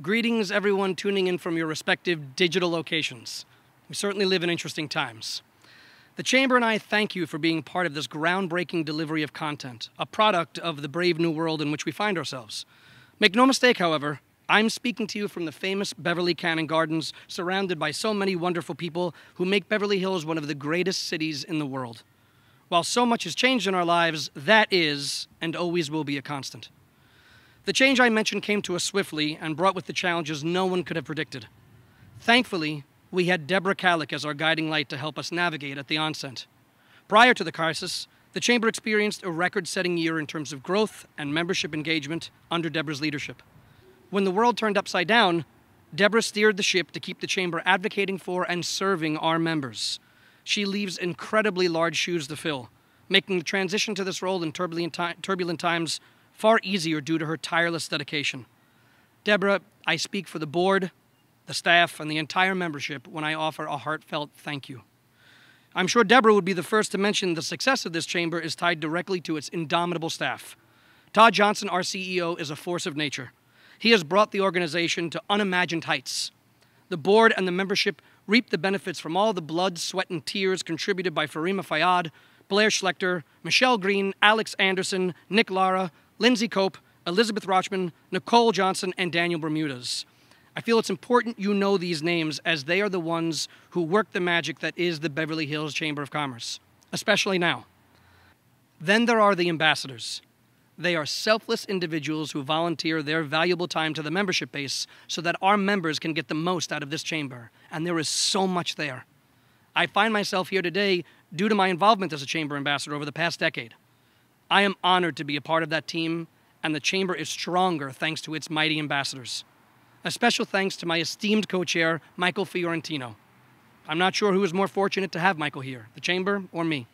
Greetings, everyone tuning in from your respective digital locations. We certainly live in interesting times. The Chamber and I thank you for being part of this groundbreaking delivery of content, a product of the brave new world in which we find ourselves. Make no mistake, however, I'm speaking to you from the famous Beverly Cannon Gardens, surrounded by so many wonderful people who make Beverly Hills one of the greatest cities in the world. While so much has changed in our lives, that is and always will be a constant. The change I mentioned came to us swiftly and brought with the challenges no one could have predicted. Thankfully, we had Deborah Kallick as our guiding light to help us navigate at the onset. Prior to the crisis, the Chamber experienced a record-setting year in terms of growth and membership engagement under Deborah's leadership. When the world turned upside down, Deborah steered the ship to keep the Chamber advocating for and serving our members. She leaves incredibly large shoes to fill, making the transition to this role in turbulent times far easier due to her tireless dedication. Deborah, I speak for the board, the staff, and the entire membership when I offer a heartfelt thank you. I'm sure Deborah would be the first to mention the success of this Chamber is tied directly to its indomitable staff. Todd Johnson, our CEO, is a force of nature. He has brought the organization to unimagined heights. The board and the membership reap the benefits from all the blood, sweat, and tears contributed by Farima Fayyad, Blair Schlechter, Michelle Green, Alex Anderson, Nick Lara, Lindsay Cope, Elizabeth Rochman, Nicole Johnson, and Daniel Bermudez. I feel it's important you know these names as they are the ones who work the magic that is the Beverly Hills Chamber of Commerce, especially now. Then there are the ambassadors. They are selfless individuals who volunteer their valuable time to the membership base so that our members can get the most out of this chamber, and there is so much there. I find myself here today due to my involvement as a chamber ambassador over the past decade. I am honored to be a part of that team, and the Chamber is stronger thanks to its mighty ambassadors. A special thanks to my esteemed co-chair, Michael Fiorentino. I'm not sure who is more fortunate to have Michael here, the Chamber or me.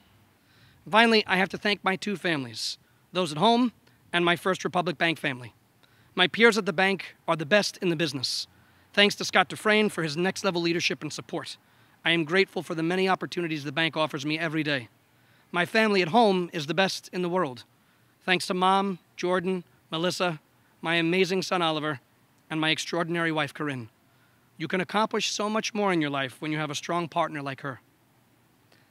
Finally, I have to thank my two families, those at home and my First Republic Bank family. My peers at the bank are the best in the business. Thanks to Scott Dufresne for his next-level leadership and support. I am grateful for the many opportunities the bank offers me every day. My family at home is the best in the world. Thanks to Mom, Jordan, Melissa, my amazing son Oliver, and my extraordinary wife Corinne. You can accomplish so much more in your life when you have a strong partner like her.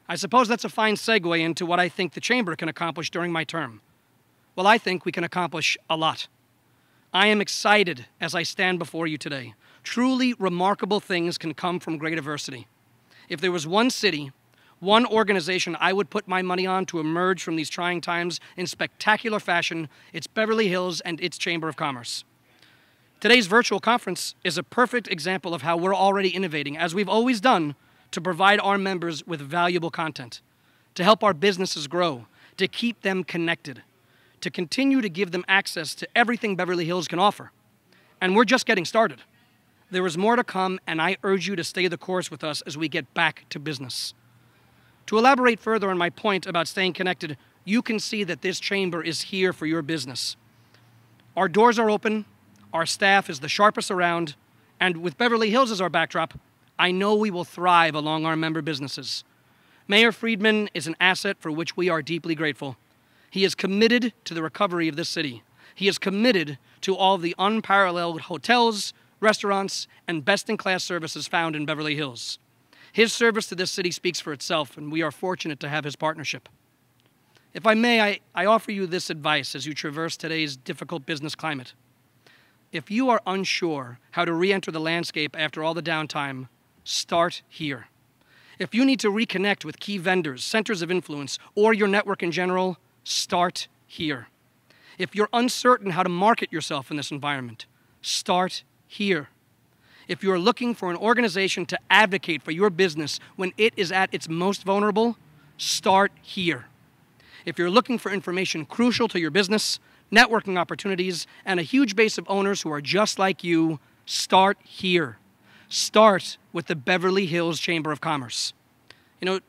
I suppose that's a fine segue into what I think the Chamber can accomplish during my term. Well, I think we can accomplish a lot. I am excited as I stand before you today. Truly remarkable things can come from great adversity. If there was one city, one organization I would put my money on to emerge from these trying times in spectacular fashion, it's Beverly Hills and its Chamber of Commerce. Today's virtual conference is a perfect example of how we're already innovating, as we've always done, to provide our members with valuable content, to help our businesses grow, to keep them connected, to continue to give them access to everything Beverly Hills can offer. And we're just getting started. There is more to come, and I urge you to stay the course with us as we get back to business. To elaborate further on my point about staying connected, you can see that this chamber is here for your business. Our doors are open, our staff is the sharpest around, and with Beverly Hills as our backdrop, I know we will thrive along our member businesses. Mayor Friedman is an asset for which we are deeply grateful. He is committed to the recovery of this city. He is committed to all the unparalleled hotels, restaurants, and best-in-class services found in Beverly Hills. His service to this city speaks for itself, and we are fortunate to have his partnership. If I may, I offer you this advice as you traverse today's difficult business climate. If you are unsure how to re-enter the landscape after all the downtime, start here. If you need to reconnect with key vendors, centers of influence, or your network in general, start here. If you're uncertain how to market yourself in this environment, start here. If you're looking for an organization to advocate for your business when it is at its most vulnerable, start here. If you're looking for information crucial to your business, networking opportunities, and a huge base of owners who are just like you, start here. Start with the Beverly Hills Chamber of Commerce. You know,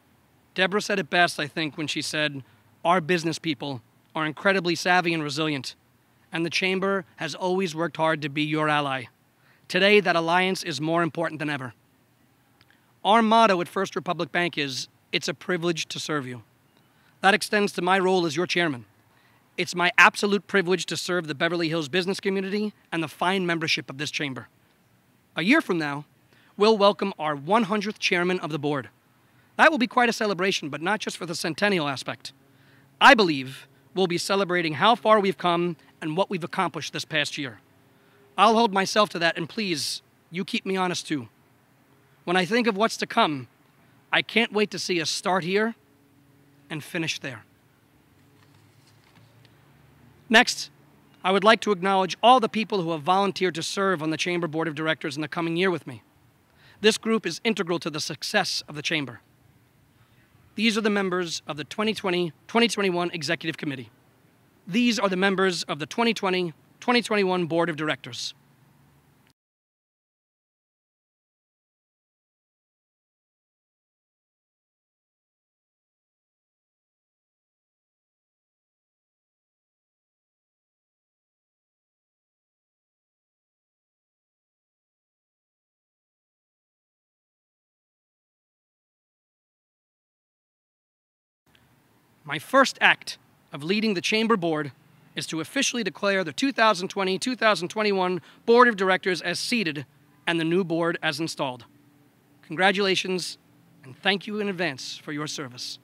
Deborah said it best, I think, when she said, our business people are incredibly savvy and resilient, and the Chamber has always worked hard to be your ally. Today, that alliance is more important than ever. Our motto at First Republic Bank is, it's a privilege to serve you. That extends to my role as your chairman. It's my absolute privilege to serve the Beverly Hills business community and the fine membership of this chamber. A year from now, we'll welcome our 100th chairman of the board. That will be quite a celebration, but not just for the centennial aspect. I believe we'll be celebrating how far we've come and what we've accomplished this past year. I'll hold myself to that, and please, you keep me honest too. When I think of what's to come, I can't wait to see us start here and finish there. Next, I would like to acknowledge all the people who have volunteered to serve on the Chamber Board of Directors in the coming year with me. This group is integral to the success of the Chamber. These are the members of the 2020-2021 Executive Committee. These are the members of the 2020-2021 Board of Directors. My first act of leading the Chamber Board is to officially declare the 2020-2021 Board of Directors as seated and the new board as installed. Congratulations, and thank you in advance for your service.